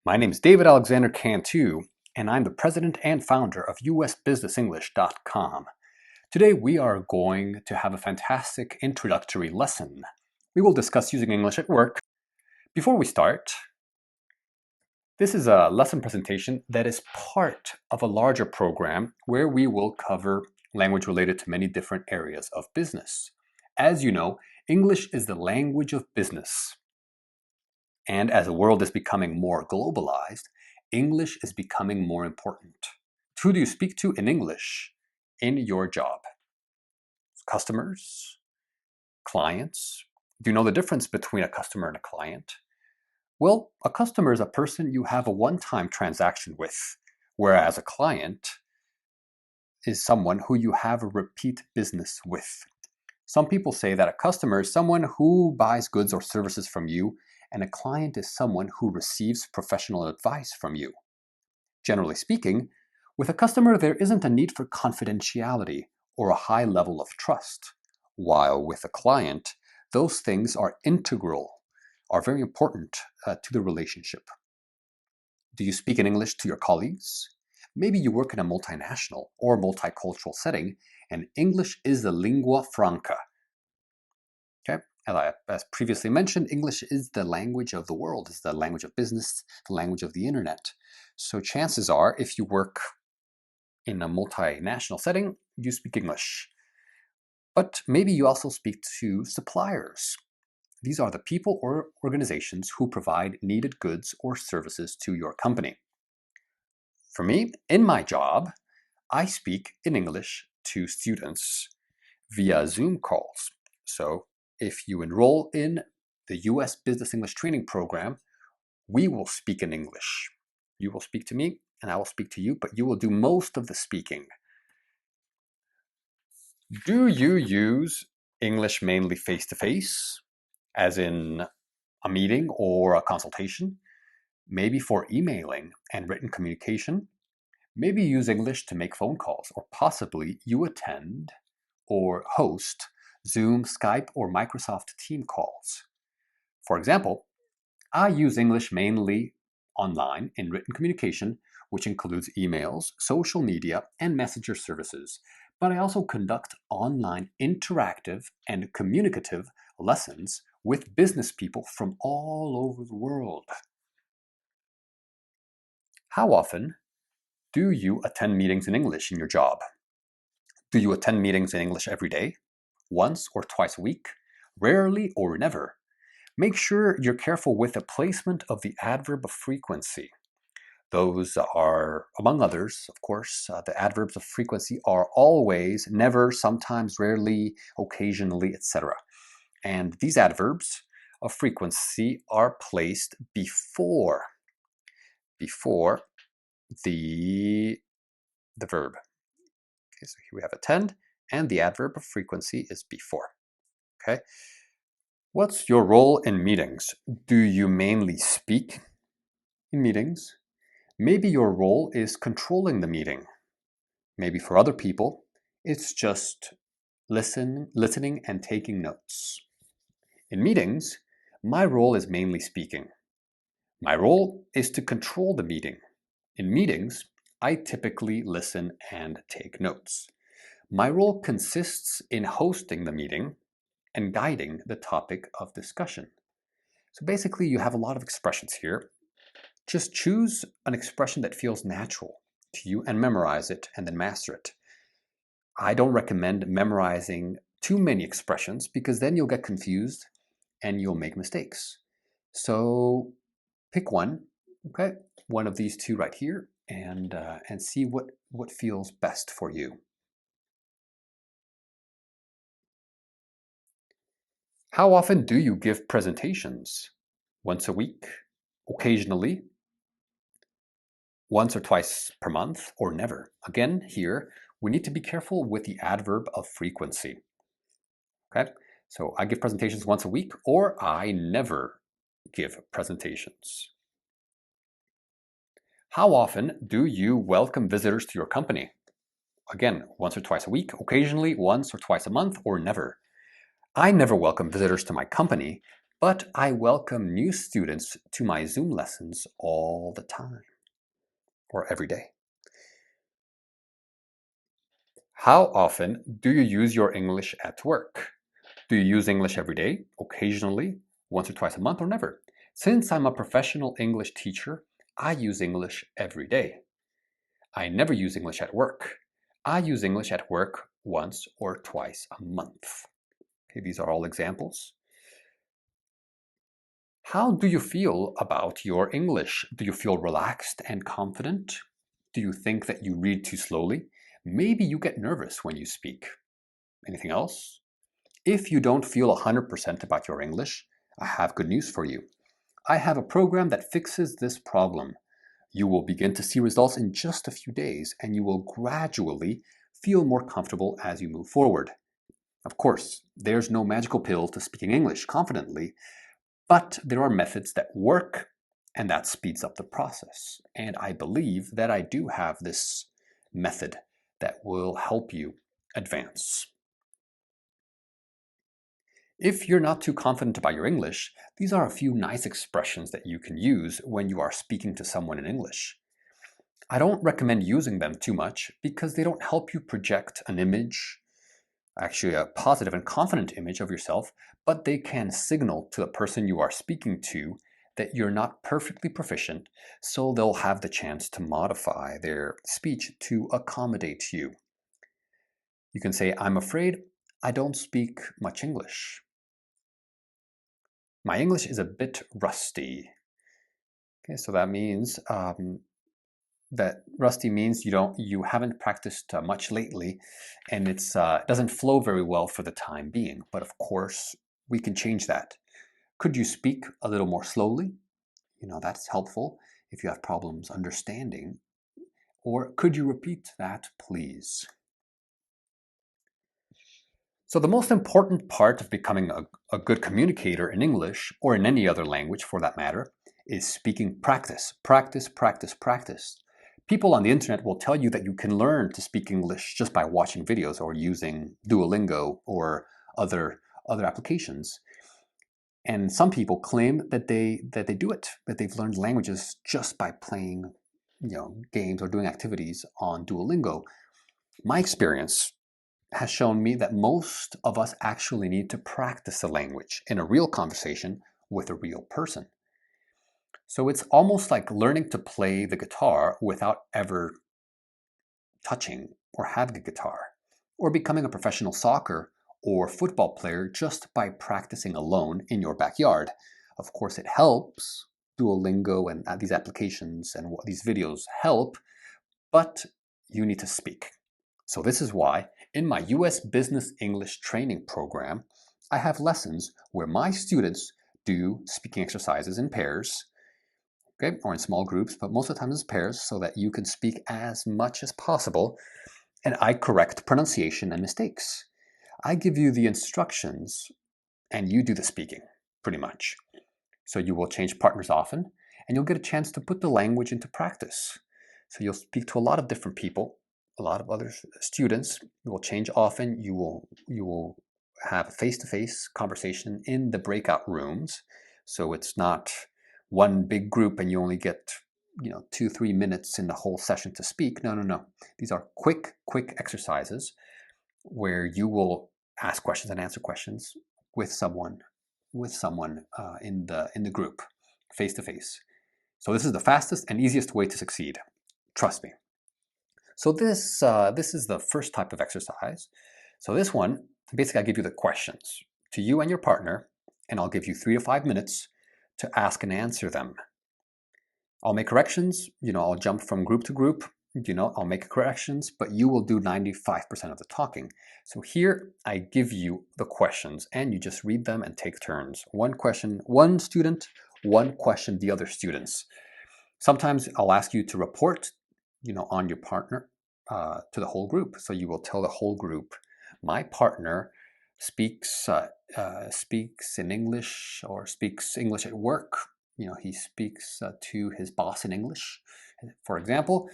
My name is David Alexander Cantu, and I'm the president and founder of usbusinessenglish.com. Today we are going to have a fantastic introductory lesson. We will discuss using English at work. Before we start, this is a lesson presentation that is part of a larger program where we will cover language related to many different areas of business. As you know, English is the language of business. And as the world is becoming more globalized, English is becoming more important. Who do you speak to in English in your job? Customers? Clients? Do you know the difference between a customer and a client? Well, a customer is a person you have a one-time transaction with, whereas a client is someone who you have a repeat business with. Some people say that a customer is someone who buys goods or services from you, and a client is someone who receives professional advice from you. Generally speaking, with a customer, there isn't a need for confidentiality or a high level of trust, while with a client, those things are integral, are very important to the relationship. Do you speak in English to your colleagues? Maybe you work in a multinational or multicultural setting, and English is the lingua franca. Okay? As previously mentioned, English is the language of the world, it's the language of business, the language of the internet. So chances are, if you work in a multinational setting, you speak English. But maybe you also speak to suppliers. These are the people or organizations who provide needed goods or services to your company. For me, in my job, I speak in English to students via Zoom calls. So if you enroll in the US Business English Training Program, we will speak in English. You will speak to me and I will speak to you, but you will do most of the speaking. Do you use English mainly face-to-face, as in a meeting or a consultation? Maybe for emailing and written communication? Maybe you use English to make phone calls, or possibly you attend or host Zoom, Skype, or Microsoft Team calls. For example, I use English mainly online in written communication, which includes emails, social media, and messenger services. But I also conduct online interactive and communicative lessons with business people from all over the world. How often do you attend meetings in English in your job? Do you attend meetings in English every day? Once or twice a week? Rarely or never? Make sure you're careful with the placement of the adverb of frequency. Those are, among others, of course, the adverbs of frequency are always, never, sometimes, rarely, occasionally, etc. And these adverbs of frequency are placed before the verb. Okay, so here we have attend, and the adverb of frequency is before. Okay. What's your role in meetings? Do you mainly speak in meetings? Maybe your role is controlling the meeting. Maybe for other people, it's just listening and taking notes. In meetings, my role is mainly speaking. My role is to control the meeting. In meetings, I typically listen and take notes. My role consists in hosting the meeting and guiding the topic of discussion. So basically, you have a lot of expressions here. Just choose an expression that feels natural to you and memorize it and then master it. I don't recommend memorizing too many expressions because then you'll get confused and you'll make mistakes. So pick one, okay, one of these two right here, and see what feels best for you. How often do you give presentations? Once a week? Occasionally? Once or twice per month? Or never? Again, here, we need to be careful with the adverb of frequency. Okay, so I give presentations once a week, or I never give presentations. How often do you welcome visitors to your company? Again, once or twice a week, occasionally once or twice a month, or never. I never welcome visitors to my company but I welcome new students to my Zoom lessons all the time or every day. How often do you use your English at work? Do you use English every day, occasionally, once or twice a month, or never? Since I'm a professional English teacher, I use English every day. I never use English at work. I use English at work once or twice a month. Okay, these are all examples. How do you feel about your English? Do you feel relaxed and confident? Do you think that you read too slowly? Maybe you get nervous when you speak. Anything else? If you don't feel 100% about your English, I have good news for you. I have a program that fixes this problem. You will begin to see results in just a few days, and you will gradually feel more comfortable as you move forward. Of course, there's no magical pill to speaking English confidently, but there are methods that work, and that speeds up the process. And I believe that I do have this method that will help you advance. If you're not too confident about your English, these are a few nice expressions that you can use when you are speaking to someone in English. I don't recommend using them too much because they don't help you project an image, actually a positive and confident image of yourself, but they can signal to the person you are speaking to that you're not perfectly proficient, so they'll have the chance to modify their speech to accommodate you. You can say, I'm afraid I don't speak much English. My English is a bit rusty. Okay, so that means that rusty means you haven't practiced much lately, and it doesn't flow very well for the time being. But of course, we can change that. Could you speak a little more slowly? That's helpful if you have problems understanding. Or could you repeat that, please? So the most important part of becoming a good communicator in English, or in any other language for that matter, is speaking practice. Practice, practice, practice. People on the internet will tell you that you can learn to speak English just by watching videos or using Duolingo or other applications. And some people claim that they do it, that they've learned languages just by playing games or doing activities on Duolingo. My experience has shown me that most of us actually need to practice the language in a real conversation with a real person. So it's almost like learning to play the guitar without ever touching or having a guitar, or becoming a professional soccer or football player just by practicing alone in your backyard. Of course, it helps. Duolingo and these applications and these videos help, but you need to speak. So this is why in my US Business English training program, I have lessons where my students do speaking exercises in pairs, okay, or in small groups, but most of the time it's pairs so that you can speak as much as possible, and I correct pronunciation and mistakes. I give you the instructions and you do the speaking, pretty much. So you will change partners often, and you'll get a chance to put the language into practice. So you'll speak to a lot of different people, a lot of other students. You will change often. You will have a face-to-face conversation in the breakout rooms. So it's not one big group and you only get 2-3 minutes in the whole session to speak. No. These are quick exercises where you will ask questions and answer questions with someone in the group, face to face. So this is the fastest and easiest way to succeed. Trust me. So this is the first type of exercise. So this one, basically I give you the questions to you and your partner, and I'll give you 3 to 5 minutes to ask and answer them. I'll make corrections, I'll jump from group to group, I'll make corrections, but you will do 95% of the talking. So here I give you the questions and you just read them and take turns. One question, one student, one question, the other students. Sometimes I'll ask you to report, on your partner to the whole group. So you will tell the whole group, my partner speaks in English or speaks English at work. He speaks to his boss in English, for example,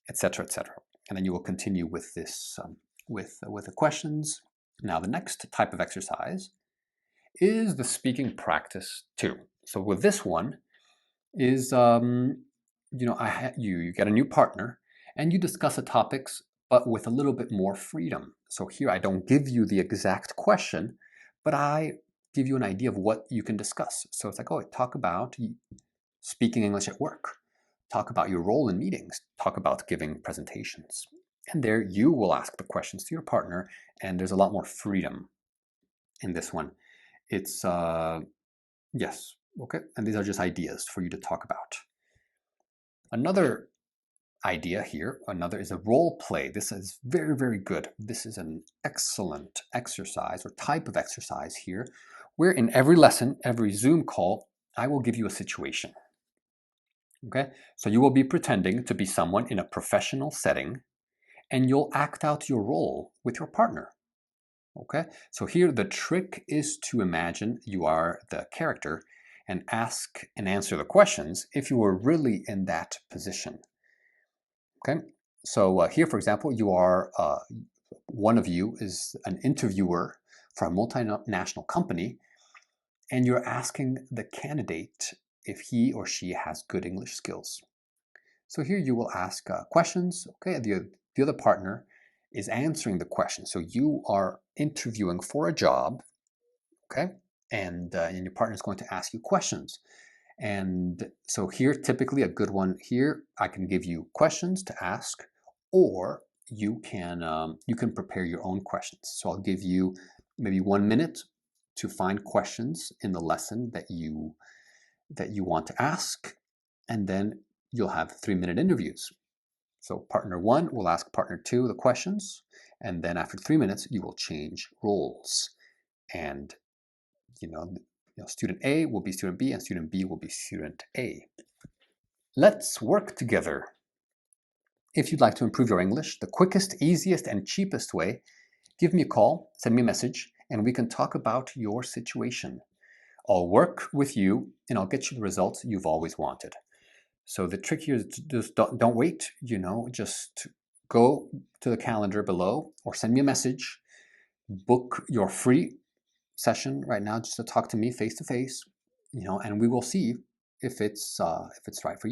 etc., etc. And then you will continue with this with the questions. Now, the next type of exercise is the speaking practice too. So with this one is, you get a new partner and you discuss the topics, but with a little bit more freedom. So here I don't give you the exact question, but I give you an idea of what you can discuss. So it's like, oh, talk about speaking English at work, talk about your role in meetings, talk about giving presentations. And there you will ask the questions to your partner, and there's a lot more freedom in this one. It's, yes, okay, and these are just ideas for you to talk about. Another idea here, another is a role play. This is very, very good. This is an excellent exercise or type of exercise here, where in every lesson, every Zoom call, I will give you a situation. Okay, so you will be pretending to be someone in a professional setting, and you'll act out your role with your partner. Okay, so here the trick is to imagine you are the character and ask and answer the questions if you were really in that position. Okay, so here, for example, you are, one of you is an interviewer for a multinational company, and you're asking the candidate if he or she has good English skills. So here you will ask questions, okay? The other partner is answering the question. So you are interviewing for a job, okay? And your partner is going to ask you questions. And so here, typically a good one here, I can give you questions to ask, or you can prepare your own questions. So I'll give you maybe 1 minute to find questions in the lesson that you want to ask, and then you'll have 3-minute interviews. So partner 1 will ask partner 2 the questions, and then after 3 minutes, you will change roles. And student A will be student B, and student B will be student A. Let's work together. If you'd like to improve your English, the quickest, easiest, and cheapest way, give me a call, send me a message, and we can talk about your situation. I'll work with you, and I'll get you the results you've always wanted. So the trick here is just don't wait, just go to the calendar below or send me a message, book your free session right now just to talk to me face to face, and we will see if it's right for you.